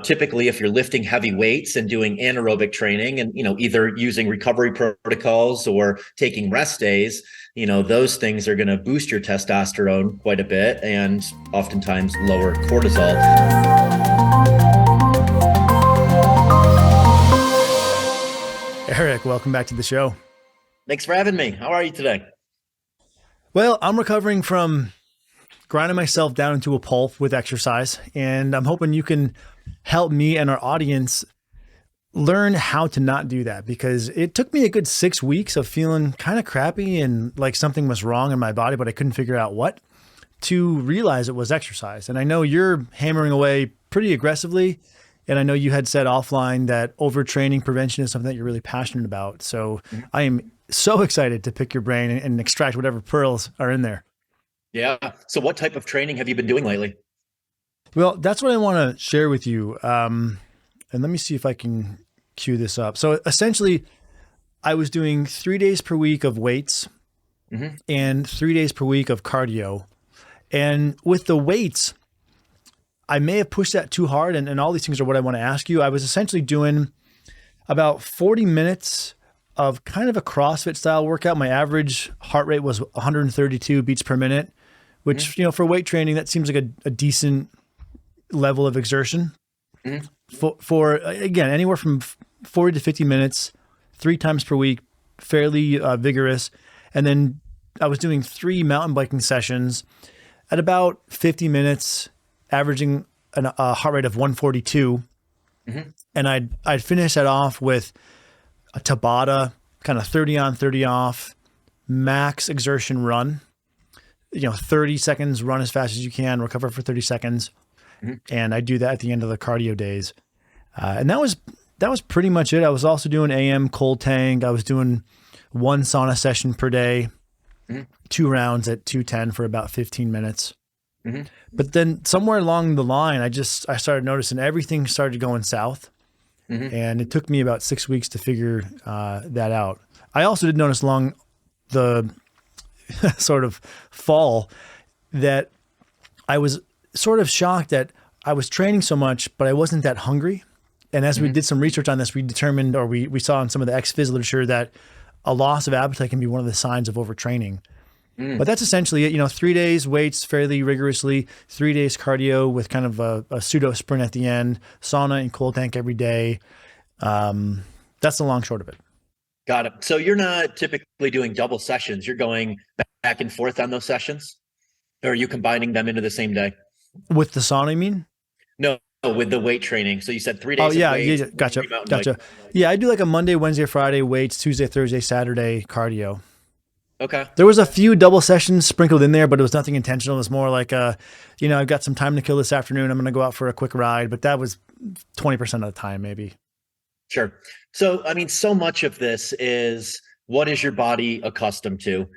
typically if you're lifting heavy weights and doing anaerobic training and, either using recovery protocols or taking rest days, those things are going to boost your testosterone quite a bit and oftentimes lower cortisol. Eric, welcome back to the show. Thanks for having me. How are you today? Well, I'm recovering from grinding myself down into a pulp with exercise, and I'm hoping you can help me and our audience learn how to not do that, because it took me a good 6 weeks of feeling kind of crappy and like something was wrong in my body, but I couldn't figure out what, to realize it was exercise. And I know you're hammering away pretty aggressively. And I know you had said offline that overtraining prevention is something that you're really passionate about. So I am so excited to pick your brain and extract whatever pearls are in there. Yeah. So what type of training have you been doing lately? Well, that's what I want to share with you. And let me see if I can cue this up. So essentially, I was doing 3 days per week of weights and 3 days per week of cardio. And with the weights, I may have pushed that too hard, and all these things are what I want to ask you. I was essentially doing about 40 minutes of kind of a CrossFit style workout. My average heart rate was 132 beats per minute, which, for weight training, that seems like a decent level of exertion. For again, anywhere from 40 to 50 minutes, 3 times per week, fairly vigorous. And then I was doing 3 mountain biking sessions at about 50 minutes, averaging a heart rate of 142. And I'd finish that off with a Tabata, kind of 30 on, 30 off, max exertion run, 30 seconds, run as fast as you can, recover for 30 seconds. And I do that at the end of the cardio days. And that was pretty much it. I was also doing AM cold tank. I was doing 1 sauna session per day, 2 rounds at 210 for about 15 minutes. But then somewhere along the line, I started noticing everything started going south. And it took me about 6 weeks to figure that out. I also did notice along the sort of fall that I was sort of shocked that I was training so much, but I wasn't that hungry. And as we did some research on this, we determined, or we saw in some of the ex-phys literature, that a loss of appetite can be one of the signs of overtraining. But that's essentially it. 3 days weights fairly rigorously, 3 days cardio with kind of a pseudo sprint at the end, sauna and cold tank every day. That's the long short of it. Got it. So you're not typically doing double sessions. You're going back and forth on those sessions, or are you combining them into the same day? With the sauna, you mean? No, with the weight training. So you said 3 days. Oh yeah, of weights, yeah, gotcha. Bike. Yeah, I do like a Monday, Wednesday, Friday weights, Tuesday, Thursday, Saturday cardio. Okay. There was a few double sessions sprinkled in there, but it was nothing intentional. It was more like, I've got some time to kill this afternoon. I'm going to go out for a quick ride, but that was 20% of the time, maybe. Sure. So, so much of this is, what is your body accustomed to?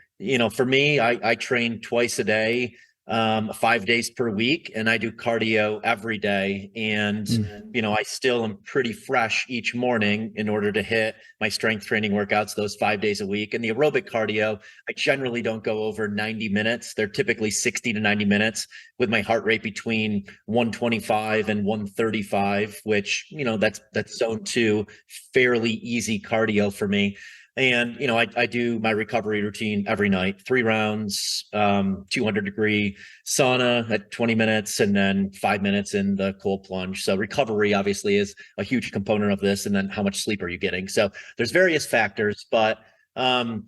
For me, I train twice a day, 5 days per week, and I do cardio every day. And, I still am pretty fresh each morning in order to hit my strength training workouts those 5 days a week. And the aerobic cardio, I generally don't go over 90 minutes. They're typically 60 to 90 minutes with my heart rate between 125 and 135, which, that's zone 2, fairly easy cardio for me. And, I do my recovery routine every night, 3 rounds, 200-degree sauna at 20 minutes, and then 5 minutes in the cold plunge. So recovery obviously is a huge component of this. And then how much sleep are you getting? So there's various factors, but from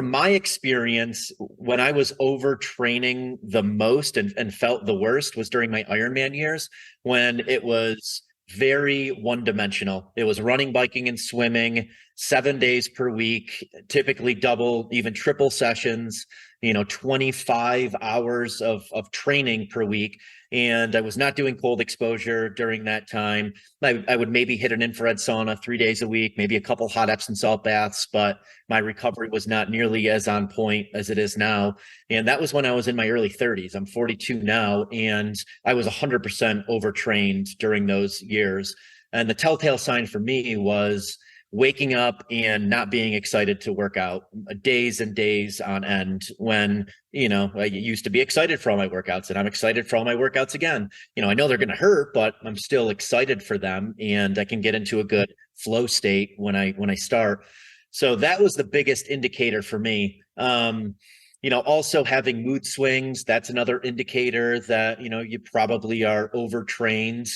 my experience, when I was overtraining the most and felt the worst was during my Ironman years, when it was very one-dimensional. It was running, biking, and swimming 7 days per week, typically double, even triple sessions, 25 hours of training per week. And I was not doing cold exposure during that time. I would maybe hit an infrared sauna 3 days a week, maybe a couple hot Epsom salt baths, but my recovery was not nearly as on point as it is now. And that was when I was in my early 30s. I'm 42 now, and I was 100% overtrained during those years. And the telltale sign for me was waking up and not being excited to work out days and days on end when, I used to be excited for all my workouts, and I'm excited for all my workouts again. I know they're going to hurt, but I'm still excited for them, and I can get into a good flow state when I start. So that was the biggest indicator for me. Also having mood swings, that's another indicator that, you probably are overtrained.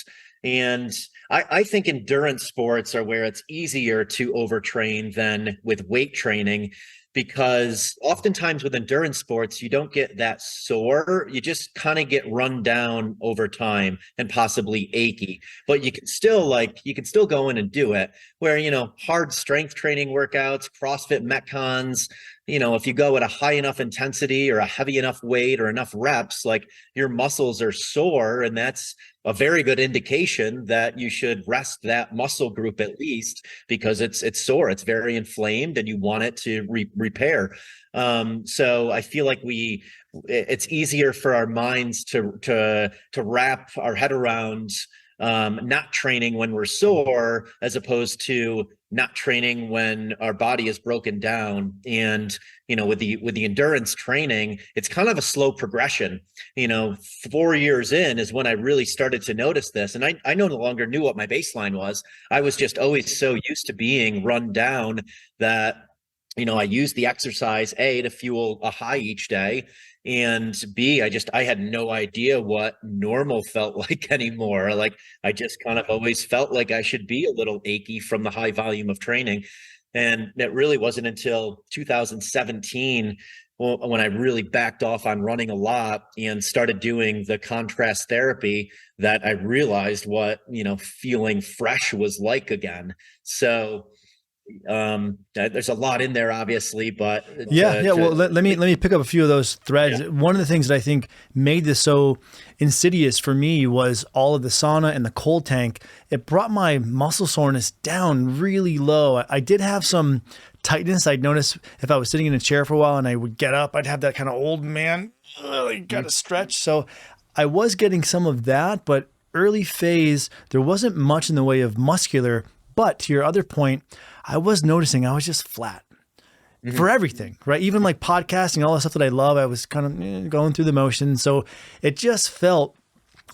And I think endurance sports are where it's easier to overtrain than with weight training, because oftentimes with endurance sports, you don't get that sore. You just kind of get run down over time and possibly achy, but you can still go in and do it. Where, hard strength training workouts, CrossFit Metcons, if you go at a high enough intensity or a heavy enough weight or enough reps, like your muscles are sore, and that's a very good indication that you should rest that muscle group at least, because it's sore, it's very inflamed, and you want it to repair. So I feel like it's easier for our minds to wrap our head around not training when we're sore, as opposed to not training when our body is broken down. And, with the endurance training, it's kind of a slow progression. 4 years in is when I really started to notice this. And I no longer knew what my baseline was. I was just always so used to being run down that, I used the exercise, A, to fuel a high each day, and B, I had no idea what normal felt like anymore. Like, I just kind of always felt like I should be a little achy from the high volume of training. And it really wasn't until 2017 when I really backed off on running a lot and started doing the contrast therapy that I realized what, feeling fresh was like again. So there's a lot in there, obviously, but well, let me pick up a few of those threads. One of the things that I think made this so insidious for me was all of the sauna and the cold tank. It brought my muscle soreness down really low. I did have some tightness. I'd notice if I was sitting in a chair for a while and I would get up, I'd have that kind of old man, got to stretch. So I was getting some of that, but early phase, there wasn't much in the way of muscular. But to your other point, I was noticing I was just flat for everything, right? Even like podcasting, all the stuff that I love, I was kind of going through the motions. So it just felt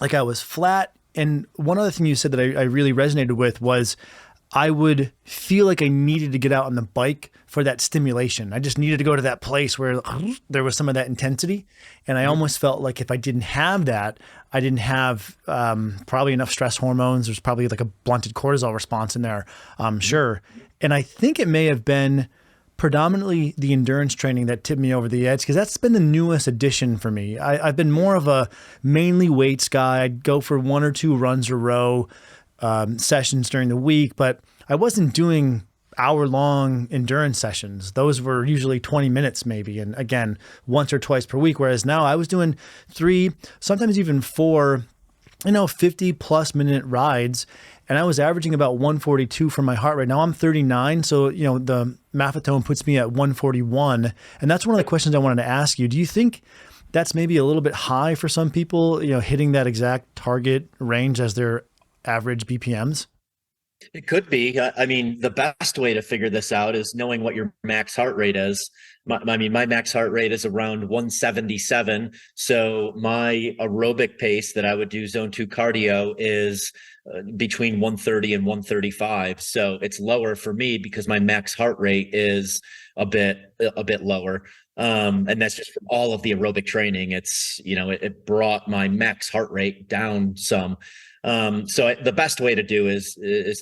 like I was flat. And one other thing you said that I really resonated with was I would feel like I needed to get out on the bike for that stimulation. I just needed to go to that place where there was some of that intensity. And I almost felt like if I didn't have that, I didn't have probably enough stress hormones. There's probably like a blunted cortisol response in there, I'm sure. And I think it may have been predominantly the endurance training that tipped me over the edge, because that's been the newest addition for me. I've been more of a mainly weights guy. I'd go for 1 or 2 runs or row sessions during the week, but I wasn't doing hour-long endurance sessions. Those were usually 20 minutes maybe, and again, once or twice per week, whereas now I was doing 3, sometimes even 4, 50-plus minute rides, and I was averaging about 142 for my heart rate. Now I'm 39, so the Maffetone puts me at 141, and that's one of the questions I wanted to ask you. Do you think that's maybe a little bit high for some people, hitting that exact target range as their average BPMs? It could be. I mean, the best way to figure this out is knowing what your max heart rate is. My max heart rate is around 177. So my aerobic pace that I would do zone 2 cardio is between 130 and 135. So it's lower for me because my max heart rate is a bit lower. And that's just from all of the aerobic training. It's, it brought my max heart rate down some. So the best way to do is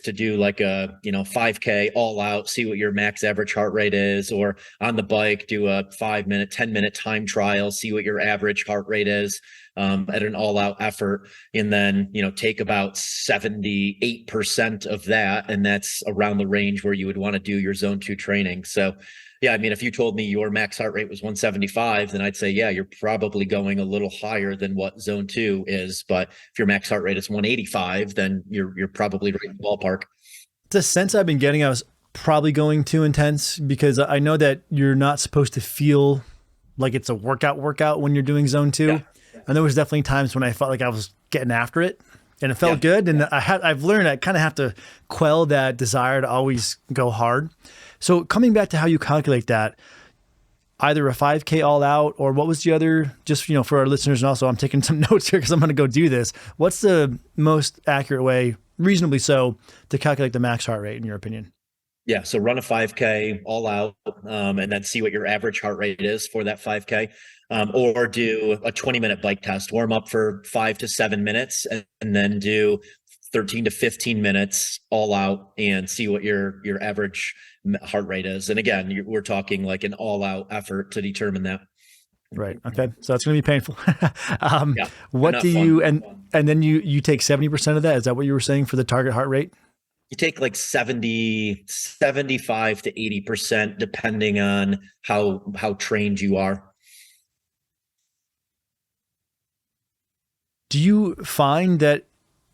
to do like a, 5K all out, see what your max average heart rate is, or on the bike, do a 5-minute, 10-minute time trial, see what your average heart rate is, at an all out effort. And then, take about 78% of that. And that's around the range where you would want to do your zone 2 training. So yeah, I mean, if you told me your max heart rate was 175, then I'd say, yeah, you're probably going a little higher than what zone 2 is. But if your max heart rate is 185, then you're probably right in the ballpark. The sense I've been getting, I was probably going too intense, because I know that you're not supposed to feel like it's a workout when you're doing zone 2. Yeah. And there was definitely times when I felt like I was getting after it. and it felt good. And I've learned I kind of have to quell that desire to always go hard. So coming back to how you calculate that, either a 5K all out, or what was the other, just, for our listeners. And also I'm taking some notes here because I'm going to go do this. What's the most accurate way, reasonably so, to calculate the max heart rate in your opinion? Yeah. So run a 5K all out, and then see what your average heart rate is for that 5K. Or do a 20-minute bike test, warm up for 5 to 7 minutes, and then do 13 to 15 minutes all out and see what your average heart rate is. And again, we're talking like an all out effort to determine that. Right. Okay. So it's going to be painful. Yeah, what do you, and then you take 70% of that? Is that what you were saying for the target heart rate? You take like 75 to 80%, depending on how trained you are. Do you find that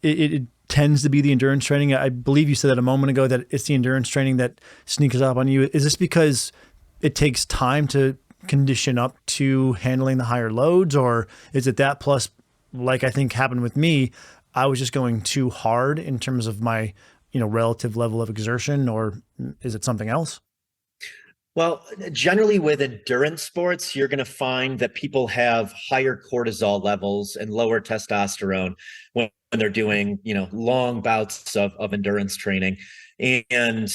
it tends to be the endurance training? I believe you said that a moment ago, that it's the endurance training that sneaks up on you. Is this because it takes time to condition up to handling the higher loads, or is it that plus, like I think happened with me, I was just going too hard in terms of my, relative level of exertion, or is it something else? Well, generally with endurance sports, you're going to find that people have higher cortisol levels and lower testosterone when they're doing, long bouts of endurance training. And,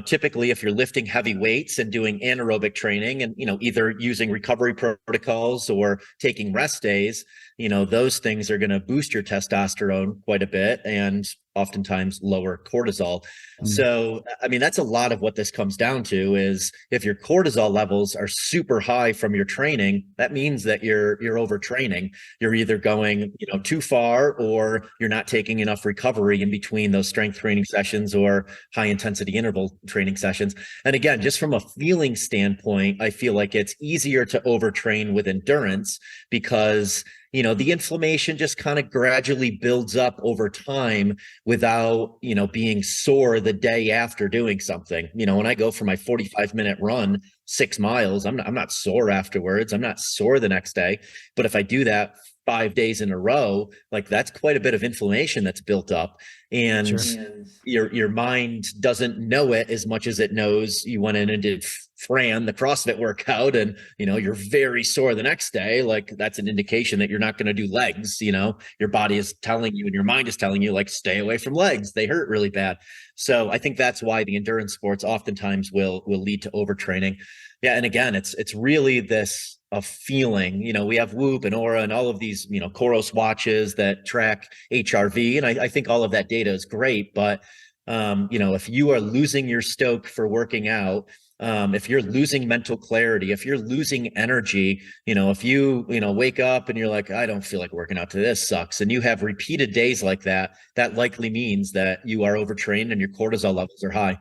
typically if you're lifting heavy weights and doing anaerobic training and, either using recovery protocols or taking rest days, those things are going to boost your testosterone quite a bit and oftentimes lower cortisol. So, that's a lot of what this comes down to is if your cortisol levels are super high from your training, that means that you're overtraining. You're either going, too far, or you're not taking enough recovery in between those strength training sessions or high intensity interval training sessions. And again, just from a feeling standpoint, I feel like it's easier to overtrain with endurance because the inflammation just kind of gradually builds up over time without, being sore the day after doing something. When I go for my 45-minute run, 6 miles, I'm not sore afterwards. I'm not sore the next day. But if I do that 5 days in a row, like that's quite a bit of inflammation that's built up. And sure, your mind doesn't know it as much as it knows you went in and did Fran, the CrossFit workout, and you're very sore the next day. Like that's an indication that you're not going to do legs. Your body is telling you and your mind is telling you, like, stay away from legs. They hurt really bad. So I think that's why the endurance sports oftentimes will lead to overtraining. Yeah. And again, it's really this a feeling. We have Whoop and Oura and all of these, Coros watches that track HRV. And I think all of that data is great. But, if you are losing your stoke for working out, if you're losing mental clarity, if you're losing energy, if you, wake up and you're like, I don't feel like working out today, this sucks. And you have repeated days like that, that likely means that you are overtrained and your cortisol levels are high.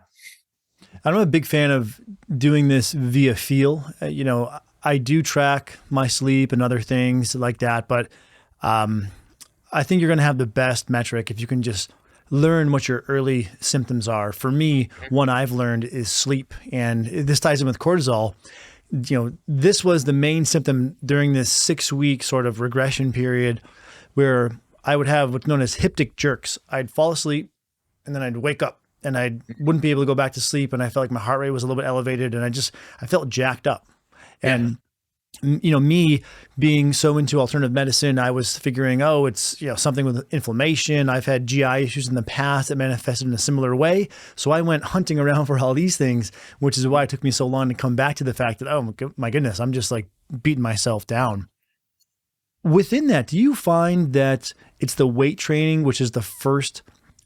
I'm a big fan of doing this via feel. I do track my sleep and other things like that, but I think you're going to have the best metric if you can just learn what your early symptoms are. For me, one I've learned is sleep, and this ties in with cortisol. This was the main symptom during this 6-week sort of regression period where I would have what's known as hyptic jerks. I'd fall asleep and then I'd wake up and I wouldn't be able to go back to sleep. And I felt like my heart rate was a little bit elevated and I felt jacked up. And me being so into alternative medicine, I was figuring, it's, something with inflammation. I've had GI issues in the past that manifested in a similar way. So I went hunting around for all these things, which is why it took me so long to come back to the fact that, oh my goodness, I'm just like beating myself down. Within that, do you find that it's the weight training, which is the first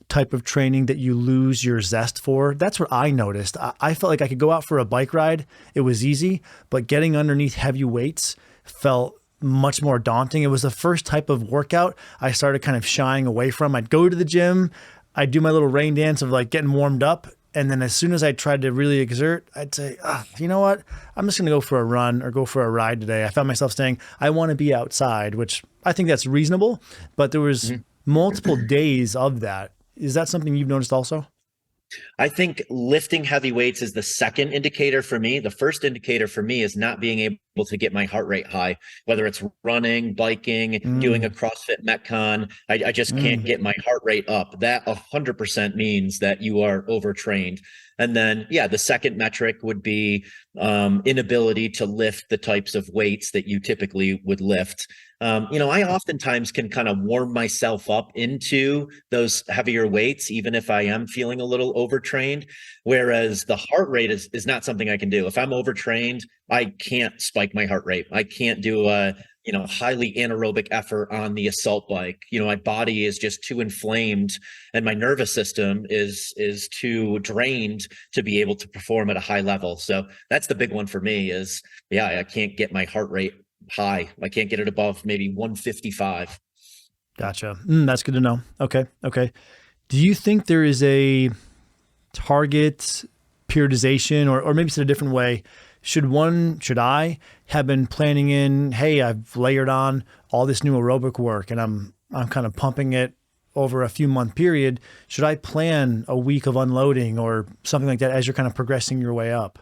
type of training that you lose your zest for? That's what I noticed. I felt like I could go out for a bike ride. It was easy, but getting underneath heavy weights felt much more daunting. It was the first type of workout I started kind of shying away from. I'd go to the gym, I'd do my little rain dance of like getting warmed up. And then as soon as I tried to really exert, I'd say, you know what? I'm just going to go for a run or go for a ride today. I found myself saying, I want to be outside, which I think that's reasonable, but there was multiple days of that. Is that something you've noticed also? I think lifting heavy weights is the second indicator for me. The first indicator for me is not being able to get my heart rate high, whether it's running, biking, doing a Mm, CrossFit Metcon. I just can't mm. get my heart rate up. That 100% means that you are overtrained. And then, yeah, the second metric would be inability to lift the types of weights that you typically would lift. I oftentimes can kind of warm myself up into those heavier weights, even if I am feeling a little overtrained. Whereas the heart rate is not something I can do. If I'm overtrained, I can't spike my heart rate. I can't do a highly anaerobic effort on the assault bike. My body is just too inflamed, and my nervous system is too drained to be able to perform at a high level. So that's the big one for me. Is yeah, I can't get my heart rate high. I can't get it above maybe 155. Gotcha. That's good to know. Okay. Okay. Do you think there is a target periodization, or maybe said a different way? Should I have been planning in, hey, I've layered on all this new aerobic work and I'm kind of pumping it over a few month period. Should I plan a week of unloading or something like that as you're kind of progressing your way up?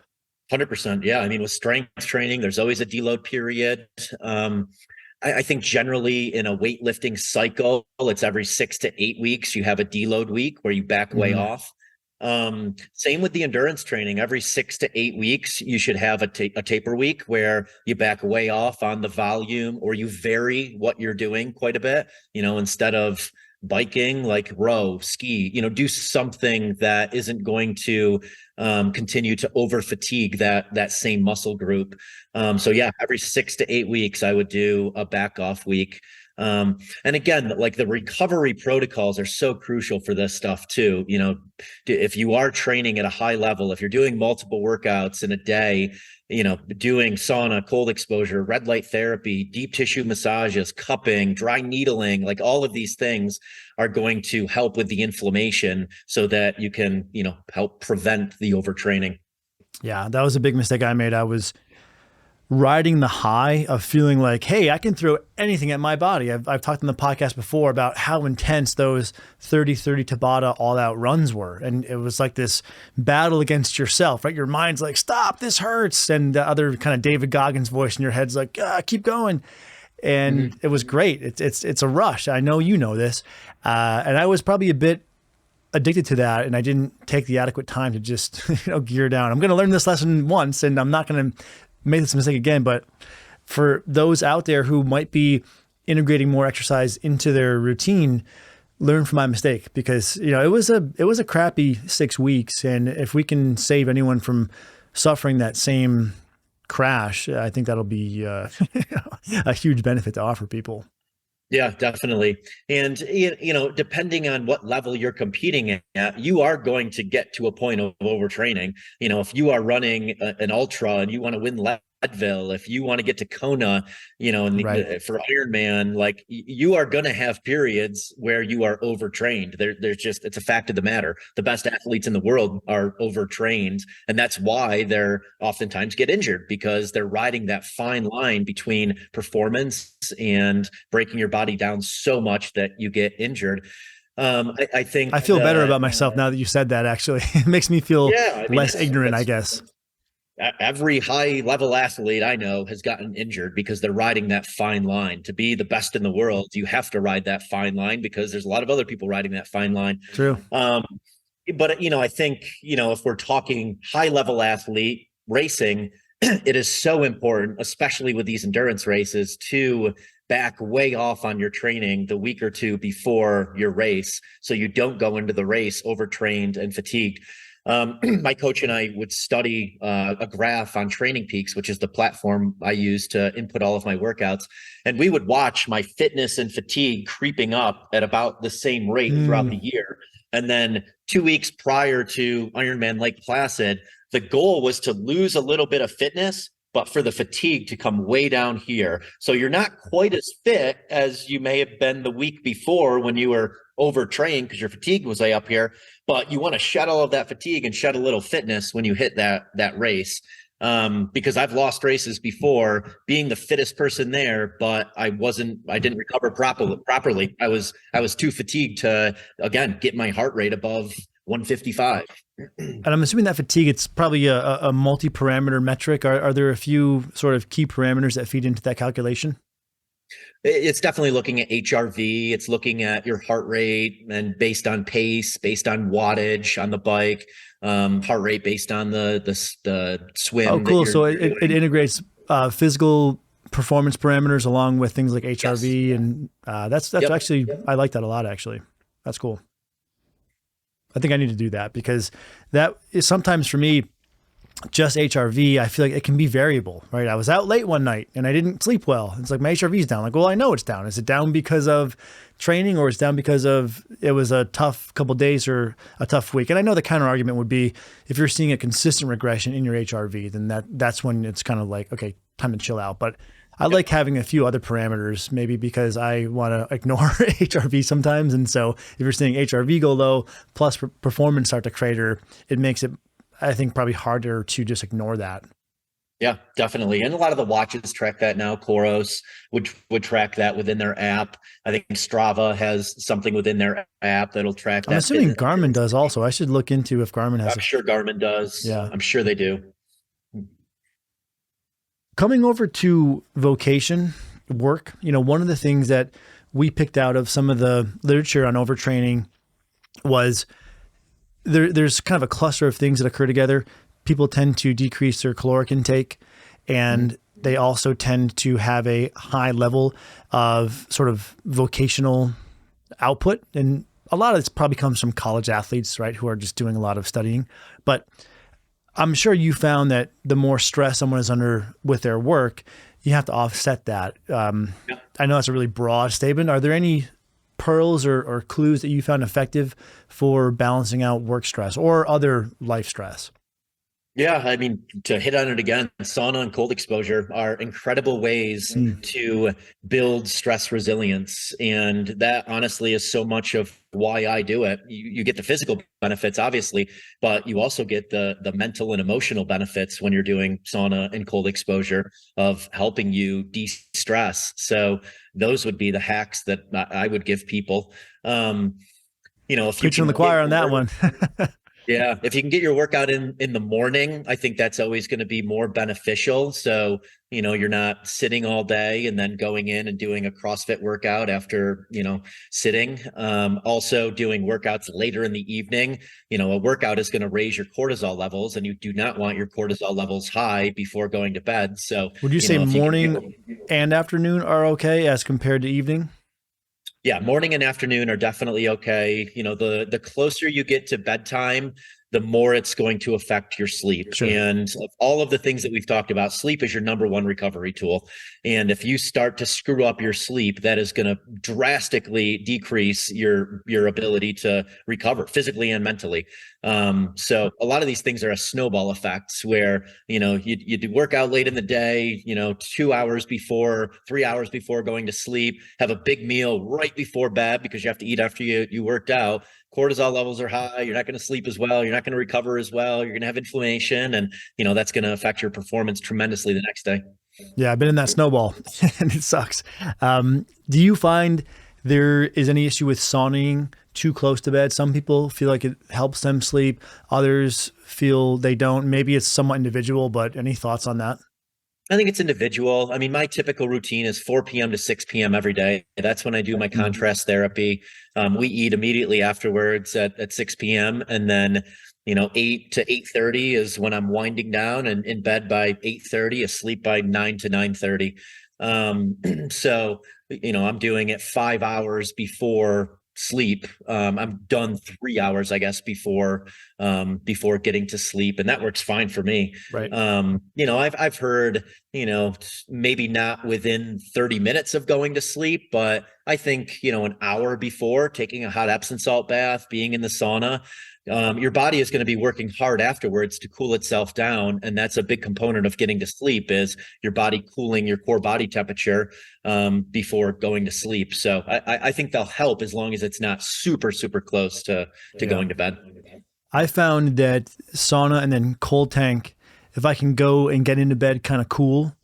100%. Yeah. I mean, with strength training, there's always a deload period. I think generally in a weightlifting cycle, it's every 6 to 8 weeks, you have a deload week where you back way Mm-hmm. off. Same with the endurance training. Every 6 to 8 weeks, you should have a taper week where you back way off on the volume, or you vary what you're doing quite a bit. Instead of biking, like row, ski, do something that isn't going to continue to over fatigue that same muscle group. So yeah, every 6 to 8 weeks, I would do a back off week. And again, like the recovery protocols are so crucial for this stuff too. If you are training at a high level, if you're doing multiple workouts in a day, doing sauna, cold exposure, red light therapy, deep tissue massages, cupping, dry needling, like all of these things are going to help with the inflammation so that you can, help prevent the overtraining. Yeah, that was a big mistake I made. I was riding the high of feeling like, hey, I can throw anything at my body. I've talked in the podcast before about how intense those 30-30 Tabata all out runs were. And it was like this battle against yourself, right? Your mind's like, stop, this hurts. And the other kind of David Goggins voice in your head's like, keep going. And it was great. It's a rush. I know you know this. And I was probably a bit addicted to that, and I didn't take the adequate time to just gear down. I'm going to learn this lesson once, and I'm not going to make this mistake again. But for those out there who might be integrating more exercise into their routine, learn from my mistake, because it was a crappy 6 weeks, and if we can save anyone from suffering that same crash, I think that'll be a huge benefit to offer people. Yeah, definitely. And, depending on what level you're competing at, you are going to get to a point of overtraining. If you are running an ultra and you want to win Leadville, if you want to get to Kona, Right. for Ironman, like you are going to have periods where you are overtrained. There's just, it's a fact of the matter. The best athletes in the world are overtrained. And that's why they're oftentimes get injured, because they're riding that fine line between performance and breaking your body down so much that you get injured. I think I feel better about myself now that you said that, actually. It makes me feel yeah, I mean, less ignorant, I that's guess. every high level athlete I know has gotten injured because they're riding that fine line. To be the best in the world, you have to ride that fine line because there's a lot of other people riding that fine line. True. But I think, if we're talking high level athlete racing, it is so important, especially with these endurance races, to back way off on your training the week or two before your race, so you don't go into the race overtrained and fatigued. My coach and I would study a graph on Training Peaks, which is the platform I use to input all of my workouts. And we would watch my fitness and fatigue creeping up at about the same rate throughout the year. And then 2 weeks prior to Ironman Lake Placid, the goal was to lose a little bit of fitness, but for the fatigue to come way down here. So you're not quite as fit as you may have been the week before when you were overtrained because your fatigue was way up here, but you want to shed all of that fatigue and shed a little fitness when you hit that race. Because I've lost races before being the fittest person there, but I didn't recover properly. I was too fatigued to, again, get my heart rate above 155. And I'm assuming that fatigue, it's probably a multi-parameter metric. Are there a few sort of key parameters that feed into that calculation? It's definitely looking at HRV. It's looking at your heart rate and based on pace, based on wattage on the bike, heart rate based on the swim. Oh, cool. So you're it integrates physical performance parameters along with things like HRV. Yes. And that's actually, I like that a lot, actually. That's cool. I think I need to do that because that is sometimes for me, just HRV, I feel like it can be variable, right? I was out late one night and I didn't sleep well. It's like my HRV is down. Like, well, I know it's down. Is it down because of training or is it down because of it was a tough couple of days or a tough week? And I know the counter argument would be if you're seeing a consistent regression in your HRV, then that's when it's kind of like, okay, time to chill out. But I like having a few other parameters, maybe because I want to ignore HRV sometimes. And so if you're seeing HRV go low plus performance start to crater, it makes it, I think, probably harder to just ignore that. Yeah, definitely. And a lot of the watches track that now. Coros would track that within their app. I think Strava has something within their app that'll track that. I'm assuming Garmin does also. I should look into if Garmin has. I'm sure Garmin does. Yeah. I'm sure they do. Coming over to vocation work, one of the things that we picked out of some of the literature on overtraining was there's kind of a cluster of things that occur together. People tend to decrease their caloric intake, and they also tend to have a high level of sort of vocational output. And a lot of this probably comes from college athletes, right, who are just doing a lot of studying. But I'm sure you found that the more stress someone is under with their work, you have to offset that. I know that's a really broad statement. Are there any pearls or clues that you found effective for balancing out work stress or other life stress? Yeah, I mean, to hit on it again, sauna and cold exposure are incredible ways to build stress resilience. And that honestly is so much of why I do it. You get the physical benefits, obviously, but you also get the mental and emotional benefits when you're doing sauna and cold exposure of helping you de-stress. So those would be the hacks that I would give people. If you preaching the choir on that one. Yeah, if you can get your workout in the morning, I think that's always going to be more beneficial. So, you're not sitting all day and then going in and doing a CrossFit workout after, sitting. Also doing workouts later in the evening. A workout is going to raise your cortisol levels, and you do not want your cortisol levels high before going to bed. So would you say morning and afternoon are okay as compared to evening? Yeah, morning and afternoon are definitely okay. The closer you get to bedtime, the more it's going to affect your sleep. Sure. And of all of the things that we've talked about, sleep is your number one recovery tool. And if you start to screw up your sleep, that is going to drastically decrease your ability to recover physically and mentally. So a lot of these things are a snowball effects where, you do work out late in the day, 2 hours before, 3 hours before going to sleep, have a big meal right before bed because you have to eat after you worked out. Cortisol levels are high. You're not going to sleep as well. You're not going to recover as well. You're going to have inflammation, and that's going to affect your performance tremendously the next day. Yeah, I've been in that snowball and it sucks. Do you find there is any issue with sauning too close to bed? Some people feel like it helps them sleep. Others feel they don't. Maybe it's somewhat individual, but any thoughts on that? I think it's individual. I mean, my typical routine is 4 p.m. to 6 p.m. every day. That's when I do my contrast therapy. We eat immediately afterwards at 6 p.m. And then, 8 to 8:30 is when I'm winding down and in bed by 8:30, asleep by 9 to 9:30. So, I'm doing it 5 hours before sleep. I'm done 3 hours, I guess, before getting to sleep, and that works fine for me. Right. I've heard, maybe not within 30 minutes of going to sleep, but I think, an hour before taking a hot Epsom salt bath, being in the sauna, your body is going to be working hard afterwards to cool itself down. And that's a big component of getting to sleep is your body cooling your core body temperature before going to sleep. So I think they'll help as long as it's not super, super close to going to bed. I found that sauna and then cold tank, if I can go and get into bed kind of cool,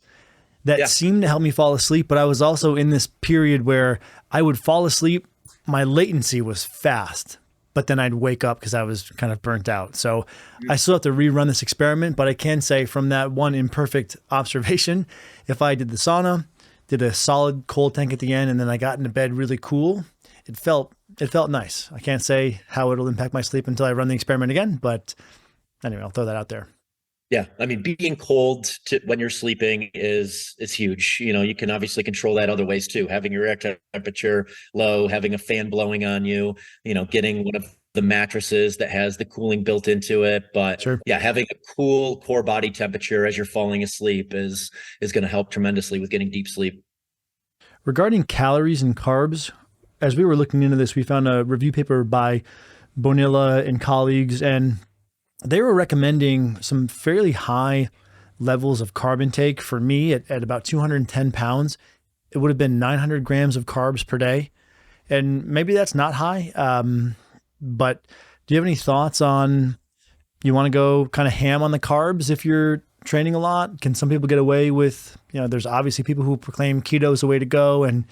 that seemed to help me fall asleep. But I was also in this period where I would fall asleep. My latency was fast. but then I'd wake up because I was kind of burnt out. So I still have to rerun this experiment, but I can say from that one imperfect observation, if I did the sauna, did a solid cold tank at the end, and then I got into bed really cool, it felt nice. I can't say how it'll impact my sleep until I run the experiment again, but anyway, I'll throw that out there. Yeah, I mean, being cold when you're sleeping is huge. You can obviously control that other ways too. Having your air temperature low, having a fan blowing on you, getting one of the mattresses that has the cooling built into it. But Sure. yeah, having a cool core body temperature as you're falling asleep is going to help tremendously with getting deep sleep. Regarding calories and carbs, as we were looking into this, we found a review paper by Bonilla and colleagues, and they were recommending some fairly high levels of carb intake. For me, at about 210 pounds, it would have been 900 grams of carbs per day. And maybe that's not high. But do you have any thoughts on, you want to go kind of ham on the carbs if you're training a lot? Can some people get away with, there's obviously people who proclaim keto is the way to go. And,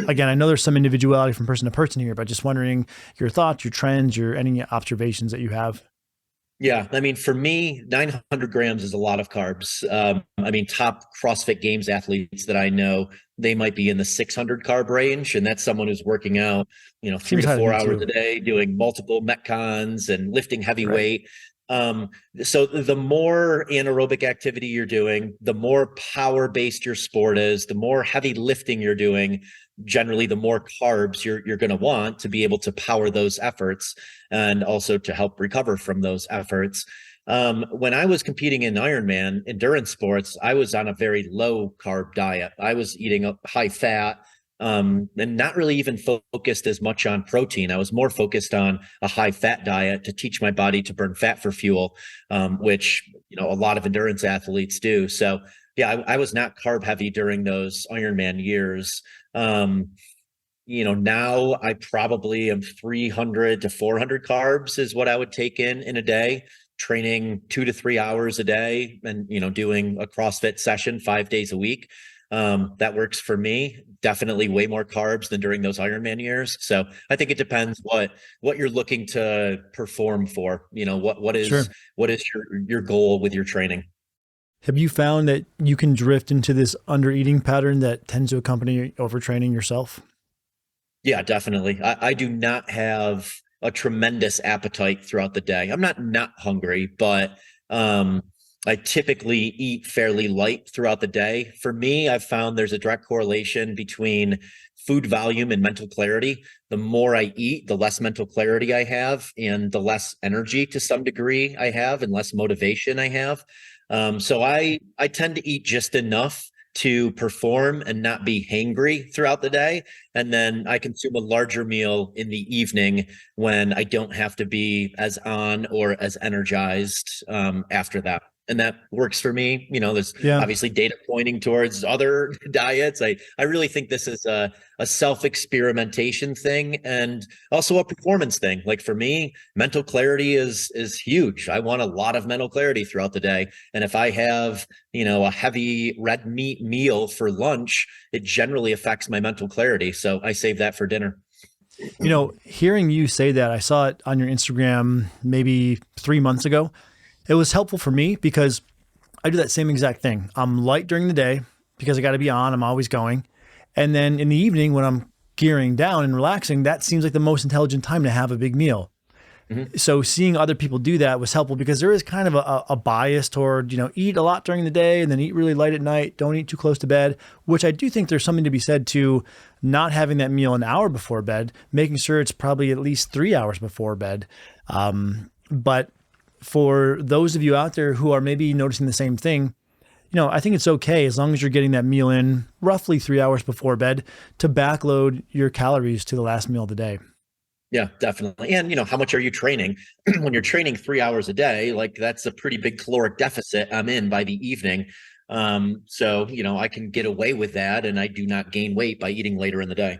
again, I know there's some individuality from person to person here, but just wondering your thoughts, your trends, any observations that you have. Yeah, I mean, for me, 900 grams is a lot of carbs. I mean, top CrossFit Games athletes that I know, they might be in the 600 carb range, and that's someone who's working out, 3 to 4 hours a day, doing multiple metcons and lifting heavy weight. So the more anaerobic activity you're doing, the more power-based your sport is, the more heavy lifting you're doing, generally the more carbs you're going to want to be able to power those efforts and also to help recover from those efforts. When I was competing in Ironman endurance sports, I was on a very low carb diet. I was eating a high fat, and not really even focused as much on protein. I was more focused on a high fat diet to teach my body to burn fat for fuel, which, a lot of endurance athletes do. So yeah, I was not carb heavy during those Ironman years. Now I probably am 300 to 400 carbs is what I would take in a day, training 2 to 3 hours a day and, doing a CrossFit session 5 days a week. That works for me. Definitely way more carbs than during those Ironman years. So I think it depends what you're looking to perform for, what is, Sure. what is your goal with your training. Have you found that you can drift into this under eating pattern that tends to accompany overtraining yourself? Yeah, definitely. I do not have a tremendous appetite throughout the day. I'm not hungry, but I typically eat fairly light throughout the day. For me, I've found there's a direct correlation between food volume and mental clarity. The more I eat, the less mental clarity I have, and the less energy to some degree I have, and less motivation I have. So I tend to eat just enough to perform and not be hangry throughout the day. And then I consume a larger meal in the evening when I don't have to be as on or as energized after that. And that works for me. There's obviously data pointing towards other diets. I really think this is a self-experimentation thing and also a performance thing. Like for me, mental clarity is huge. I want a lot of mental clarity throughout the day. And if I have, a heavy red meat meal for lunch, it generally affects my mental clarity. So I save that for dinner. Hearing you say that, I saw it on your Instagram maybe 3 months ago. It was helpful for me because I do that same exact thing. I'm light during the day because I got to be on. I'm always going. And then in the evening when I'm gearing down and relaxing, that seems like the most intelligent time to have a big meal. Mm-hmm. So seeing other people do that was helpful because there is kind of a bias toward, eat a lot during the day and then eat really light at night. Don't eat too close to bed, which I do think there's something to be said to not having that meal an hour before bed, making sure it's probably at least 3 hours before bed. But for those of you out there who are maybe noticing the same thing, I think it's okay as long as you're getting that meal in roughly 3 hours before bed to backload your calories to the last meal of the day. Yeah, definitely. And how much are you training? When you're training 3 hours a day, like that's a pretty big caloric deficit I'm in by the evening. So, I can get away with that and I do not gain weight by eating later in the day.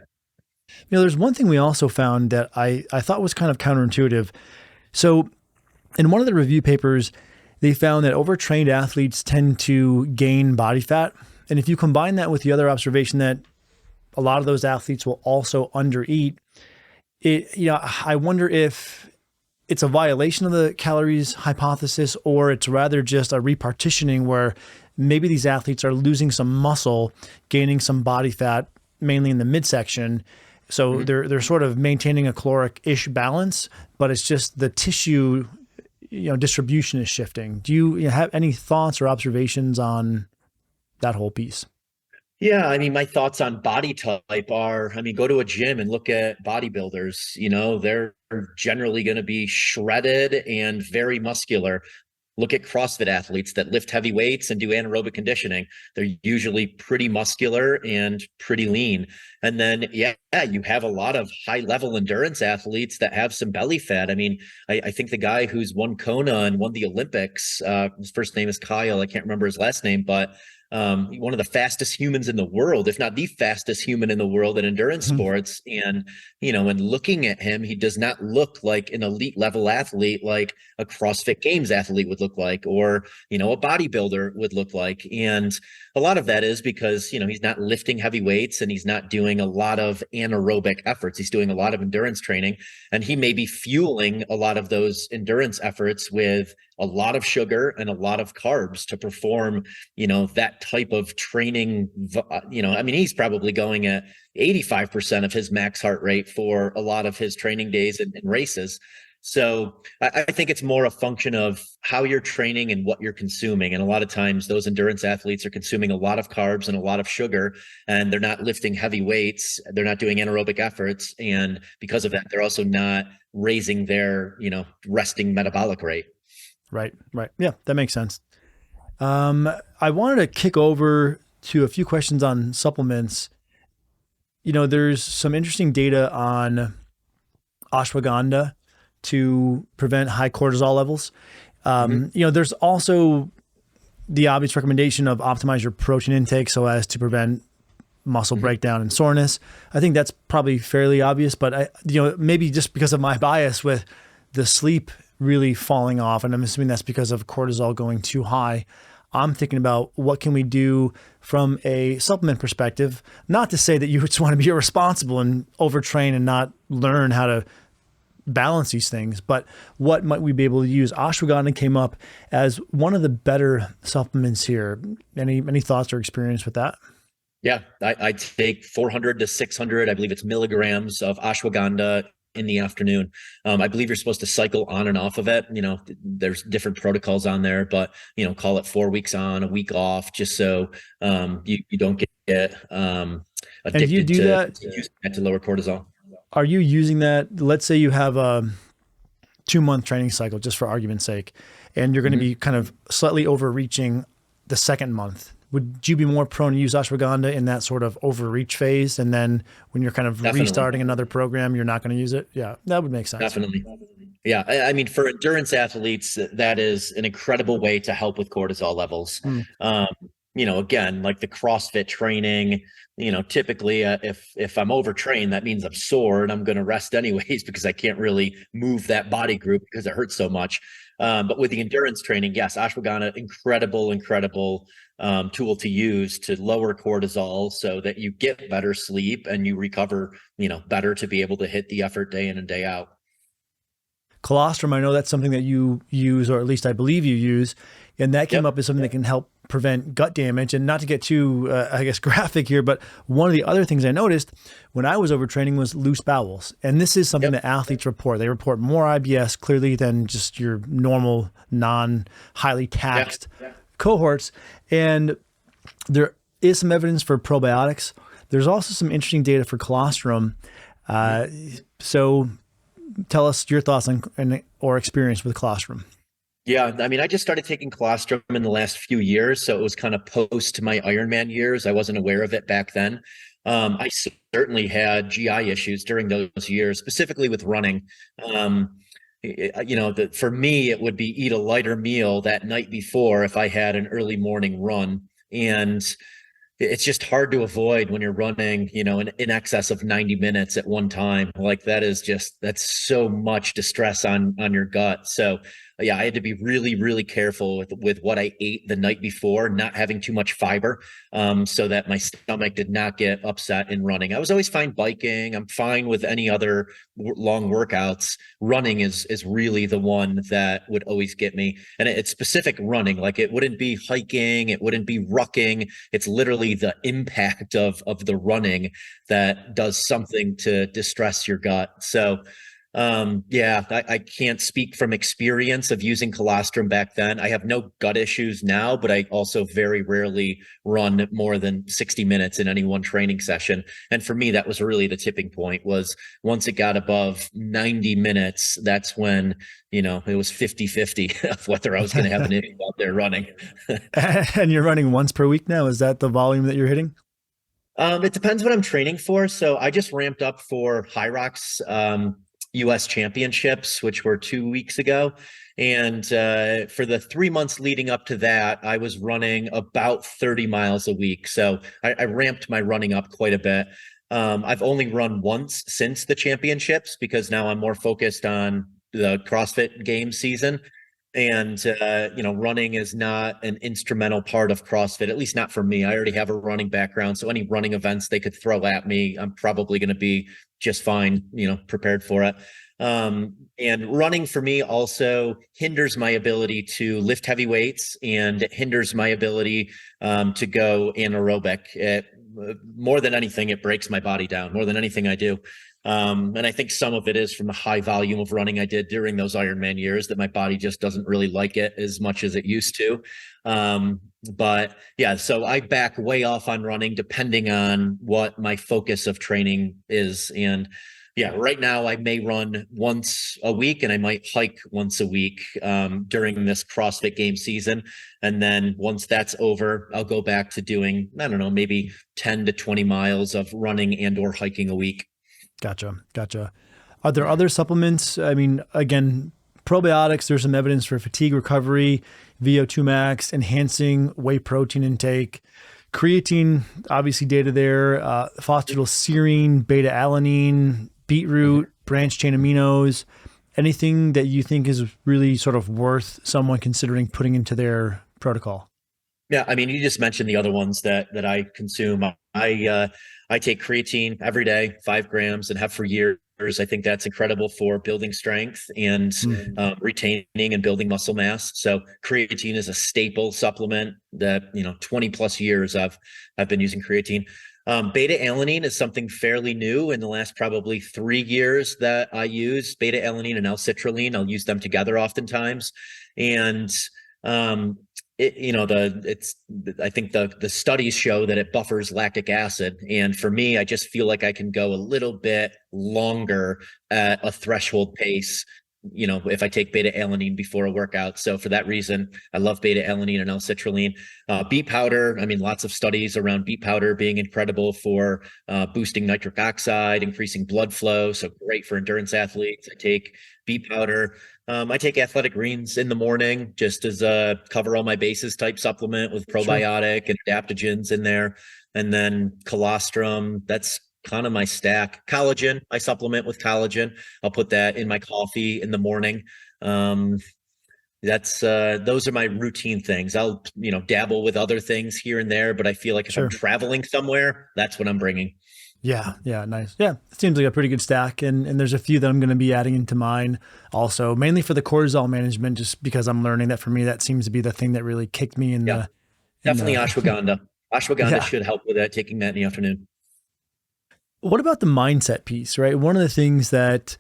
There's one thing we also found that I thought was kind of counterintuitive. So in one of the review papers, they found that overtrained athletes tend to gain body fat. And if you combine that with the other observation that a lot of those athletes will also undereat, I wonder if it's a violation of the calories hypothesis, or it's rather just a repartitioning where maybe these athletes are losing some muscle, gaining some body fat, mainly in the midsection. So they're sort of maintaining a caloric-ish balance, but it's just the tissue, distribution is shifting. Do you have any thoughts or observations on that whole piece? Yeah, I mean, my thoughts on body type are, I mean, go to a gym and look at bodybuilders, they're generally going to be shredded and very muscular. Look at CrossFit athletes that lift heavy weights and do anaerobic conditioning. They're usually pretty muscular and pretty lean. And then, yeah, you have a lot of high level endurance athletes that have some belly fat. I mean, I think the guy who's won Kona and won the Olympics, his first name is Kyle. I can't remember his last name, but one of the fastest humans in the world, if not the fastest human in the world in endurance sports. And, when looking at him, he does not look like an elite level athlete, like a CrossFit Games athlete would look like, or, a bodybuilder would look like. And a lot of that is because, he's not lifting heavy weights and he's not doing a lot of anaerobic efforts. He's doing a lot of endurance training, and he may be fueling a lot of those endurance efforts with a lot of sugar and a lot of carbs to perform, that type of training. I mean, he's probably going at 85% of his max heart rate for a lot of his training days and races. So I think it's more a function of how you're training and what you're consuming. And a lot of times those endurance athletes are consuming a lot of carbs and a lot of sugar, and they're not lifting heavy weights. They're not doing anaerobic efforts. And because of that, they're also not raising their, resting metabolic rate. Right. Yeah, that makes sense. I wanted to kick over to a few questions on supplements. There's some interesting data on ashwagandha to prevent high cortisol levels. There's also the obvious recommendation of optimize your protein intake so as to prevent muscle breakdown and soreness. I think that's probably fairly obvious, but maybe just because of my bias with the sleep really falling off, and I'm assuming that's because of cortisol going too high, I'm thinking about what can we do from a supplement perspective. Not to say that you just want to be irresponsible and overtrain and not learn how to balance these things, but what might we be able to use? Ashwagandha came up as one of the better supplements here. Any thoughts or experience with that? Yeah, I take 400 to 600, I believe it's milligrams of ashwagandha in the afternoon. I believe you're supposed to cycle on and off of it. There's different protocols on there, but call it 4 weeks on, a week off, just so you don't get addicted you do that to using that to lower cortisol. Are you using that? Let's say you have a 2-month training cycle, just for argument's sake, and you're going to be kind of slightly overreaching the second month. Would you be more prone to use ashwagandha in that sort of overreach phase? And then when you're kind of restarting another program, you're not going to use it? Yeah, that would make sense. Definitely. Yeah. I mean, for endurance athletes, that is an incredible way to help with cortisol levels. Again, like the CrossFit training, typically if I'm overtrained, that means I'm sore and I'm going to rest anyways, because I can't really move that body group because it hurts so much. But with the endurance training, yes, ashwagandha, incredible tool to use to lower cortisol so that you get better sleep and you recover, better to be able to hit the effort day in and day out. Colostrum, I know that's something that you use, or at least I believe you use, and that came up as something that can help prevent gut damage. And not to get too, graphic here, but one of the other things I noticed when I was overtraining was loose bowels. And this is something that athletes report. They report more IBS clearly than just your normal, non-highly taxed cohorts. And there is some evidence for probiotics. There's also some interesting data for colostrum. So tell us your thoughts on or experience with colostrum. Yeah, I mean, I just started taking colostrum in the last few years, so it was kind of post my Ironman years. I wasn't aware of it back then. I certainly had GI issues during those years, specifically with running. For me, it would be eat a lighter meal that night before if I had an early morning run. And it's just hard to avoid when you're running, in excess of 90 minutes at one time. Like that's so much distress on your gut. So yeah, I had to be really, really careful with what I ate the night before, not having too much fiber, so that my stomach did not get upset in running. I was always fine biking. I'm fine with any other long workouts. Running is really the one that would always get me. And it's specific running. Like it wouldn't be hiking, it wouldn't be rucking. It's literally the impact of the running that does something to distress your gut. So yeah, I can't speak from experience of using colostrum back then. I have no gut issues now, but I also very rarely run more than 60 minutes in any one training session. And for me, that was really the tipping point. Was once it got above 90 minutes, that's when, it was 50-50 of whether I was going to have an issue out there running. And you're running once per week now. Is that the volume that you're hitting? It depends what I'm training for. So I just ramped up for Hyrox US Championships, which were 2 weeks ago. And for the 3 months leading up to that, I was running about 30 miles a week. So I ramped my running up quite a bit. I've only run once since the championships because now I'm more focused on the CrossFit Games season. And, running is not an instrumental part of CrossFit, at least not for me. I already have a running background. So any running events they could throw at me, I'm probably going to be just fine, prepared for it. And running for me also hinders my ability to lift heavy weights, and it hinders my ability to go anaerobic. More than anything, it breaks my body down more than anything I do. And I think some of it is from the high volume of running I did during those Ironman years that my body just doesn't really like it as much as it used to. But yeah, so I back way off on running depending on what my focus of training is. And yeah, right now I may run once a week and I might hike once a week during this CrossFit Game season. And then once that's over, I'll go back to doing, I don't know, maybe 10 to 20 miles of running and or hiking a week. Gotcha. Are there other supplements? I mean, again, probiotics, there's some evidence for fatigue recovery, VO2 max, enhancing whey protein intake, creatine, obviously data there, phosphatidylserine, beta alanine, beetroot, branched chain aminos, anything that you think is really sort of worth someone considering putting into their protocol? Yeah, I mean, you just mentioned the other ones that I consume. I take creatine every day, 5 grams, and have for years. I think that's incredible for building strength and retaining and building muscle mass. So creatine is a staple supplement that 20 plus years I've been using creatine. Beta alanine is something fairly new in the last probably 3 years that I use. Beta alanine and L-citrulline, I'll use them together oftentimes, and I think the studies show that it buffers lactic acid. And for me, I just feel like I can go a little bit longer at a threshold pace, if I take beta alanine before a workout. So for that reason, I love beta alanine and L-citrulline. Beet powder, I mean, lots of studies around beet powder being incredible for boosting nitric oxide, increasing blood flow. So great for endurance athletes. I take beet powder. I take Athletic Greens in the morning just as a cover all my bases type supplement with probiotic and adaptogens in there. And then colostrum, that's kind of my stack. Collagen, I supplement with collagen. I'll put that in my coffee in the morning. Those are my routine things. I'll, dabble with other things here and there, but I feel like if I'm traveling somewhere, that's what I'm bringing. Yeah. Nice. Yeah. It seems like a pretty good stack. And there's a few that I'm going to be adding into mine also, mainly for the cortisol management, just because I'm learning that for me, that seems to be the thing that really kicked me in definitely ashwagandha. Ashwagandha should help with that, taking that in the afternoon. What about the mindset piece, right? One of the things that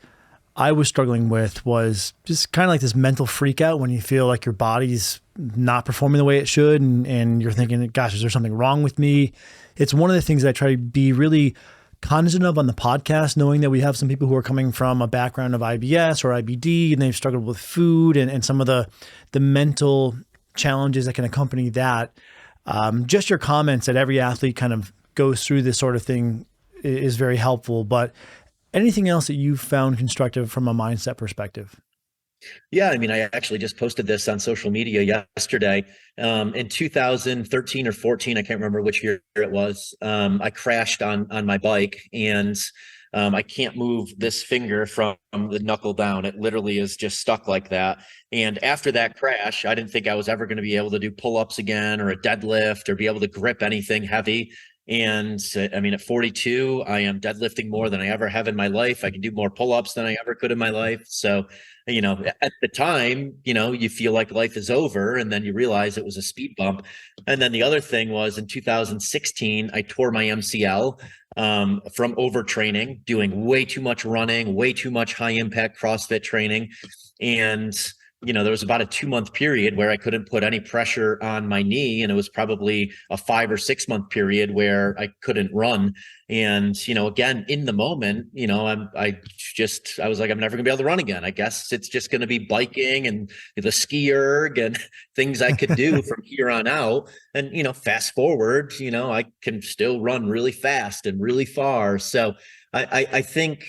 I was struggling with was just kind of like this mental freak out when you feel like your body's not performing the way it should. And you're thinking, gosh, is there something wrong with me? It's one of the things that I try to be really cognizant of on the podcast, knowing that we have some people who are coming from a background of IBS or IBD, and they've struggled with food and some of the mental challenges that can accompany that. Just your comments that every athlete kind of goes through this sort of thing is very helpful. But anything else that you've found constructive from a mindset perspective? Yeah, I mean, I actually just posted this on social media yesterday. In 2013 or 14, I can't remember which year it was. I crashed on my bike, and I can't move this finger from the knuckle down. It literally is just stuck like that. And after that crash, I didn't think I was ever going to be able to do pull-ups again or a deadlift or be able to grip anything heavy. And I mean, at 42, I am deadlifting more than I ever have in my life. I can do more pull-ups than I ever could in my life. So, at the time, you feel like life is over, and then you realize it was a speed bump. And then the other thing was in 2016, I tore my MCL from overtraining, doing way too much running, way too much high impact CrossFit training. And there was about a 2-month period where I couldn't put any pressure on my knee. And it was probably a 5 or 6 month period where I couldn't run. And, again, in the moment, I was like, I'm never gonna be able to run again. I guess it's just going to be biking and the ski erg and things I could do from here on out. And, fast forward, I can still run really fast and really far. So I think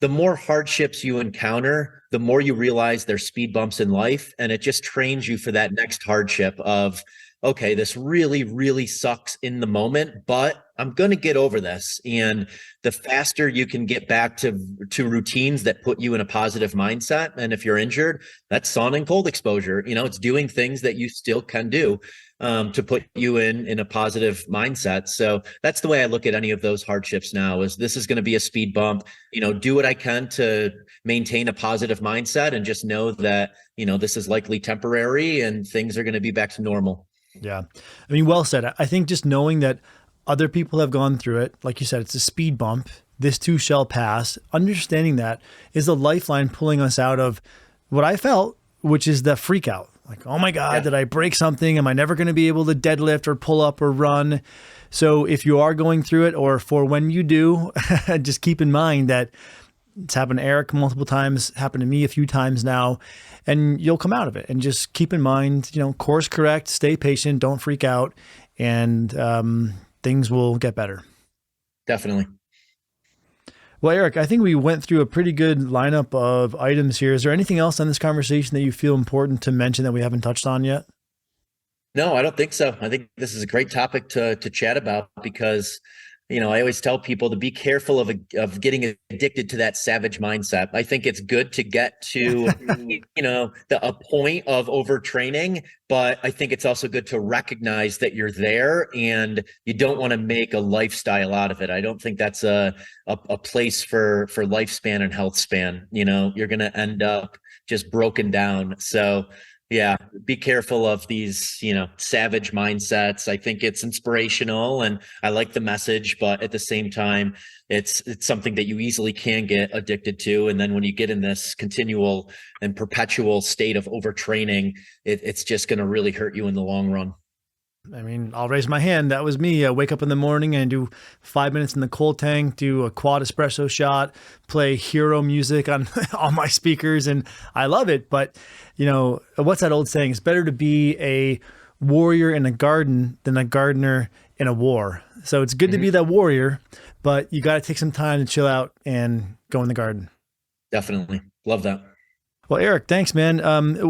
the more hardships you encounter, the more you realize there's speed bumps in life, and it just trains you for that next hardship of, okay, this really, really sucks in the moment, but I'm going to get over this. And the faster you can get back to routines that put you in a positive mindset. And if you're injured, that's sauna and cold exposure. It's doing things that you still can do to put you in a positive mindset. So that's the way I look at any of those hardships now. Is this is going to be a speed bump, do what I can to maintain a positive mindset and just know that, this is likely temporary and things are going to be back to normal. Yeah. I mean, well said. I think just knowing that other people have gone through it, like you said, it's a speed bump. This too shall pass. Understanding that is a lifeline pulling us out of what I felt, which is the freak out. Like, oh my God, did I break something? Am I never going to be able to deadlift or pull up or run? So if you are going through it, or for when you do, just keep in mind that it's happened to Eric multiple times, happened to me a few times now, and you'll come out of it. And just keep in mind, course correct, stay patient, don't freak out, and things will get better. Definitely. Well, Eric, I think we went through a pretty good lineup of items here. Is there anything else on this conversation that you feel important to mention that we haven't touched on yet? No, I don't think so. I think this is a great topic to chat about because, I always tell people to be careful of getting addicted to that savage mindset. I think it's good to get to, a point of overtraining, but I think it's also good to recognize that you're there and you don't want to make a lifestyle out of it. I don't think that's a place for lifespan and health span. You're going to end up just broken down. So yeah, be careful of these, savage mindsets. I think it's inspirational and I like the message, but at the same time, it's something that you easily can get addicted to. And then when you get in this continual and perpetual state of overtraining, it's just going to really hurt you in the long run. I mean, I'll raise my hand. That was me. I wake up in the morning and do 5 minutes in the cold tank, do a quad espresso shot, play hero music on all my speakers, and I love it. But, what's that old saying? It's better to be a warrior in a garden than a gardener in a war. So it's good to be that warrior, but you got to take some time to chill out and go in the garden. Definitely. Love that. Well, Eric, thanks, man.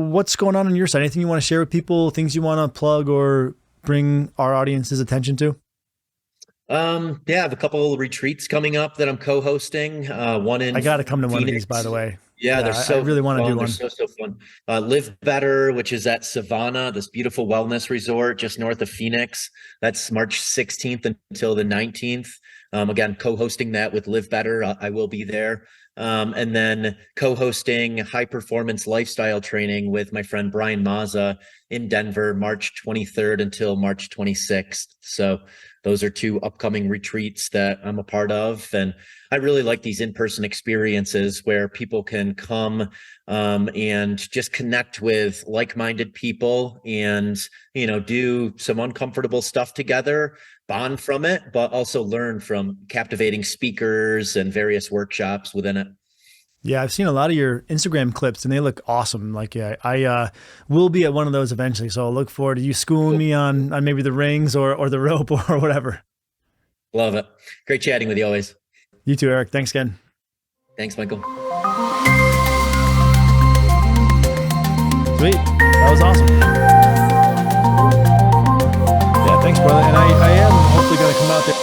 What's going on your side? Anything you want to share with people, things you want to plug or bring our audience's attention to? I have a couple of retreats coming up that I'm co-hosting. One in I got to come to Phoenix. One of these, by the way. Yeah, they're so I really want to do one. They're so fun. Live Better, which is at Savannah, this beautiful wellness resort just north of Phoenix. That's March 16th until the 19th. Again, co-hosting that with Live Better. I will be there. And then co-hosting high performance lifestyle training with my friend Brian Mazza in Denver, March 23rd until March 26th. So those are 2 upcoming retreats that I'm a part of. And I really like these in-person experiences where people can come and just connect with like-minded people and, do some uncomfortable stuff together, bond from it, but also learn from captivating speakers and various workshops within it. Yeah, I've seen a lot of your Instagram clips and they look awesome. Like, I will be at one of those eventually. So I'll look forward to you schooling me on maybe the rings or the rope or whatever. Love it. Great chatting with you always. You too, Eric. Thanks again. Thanks, Michael. Sweet. That was awesome. Yeah, thanks, brother. And I am hopefully going to come out there.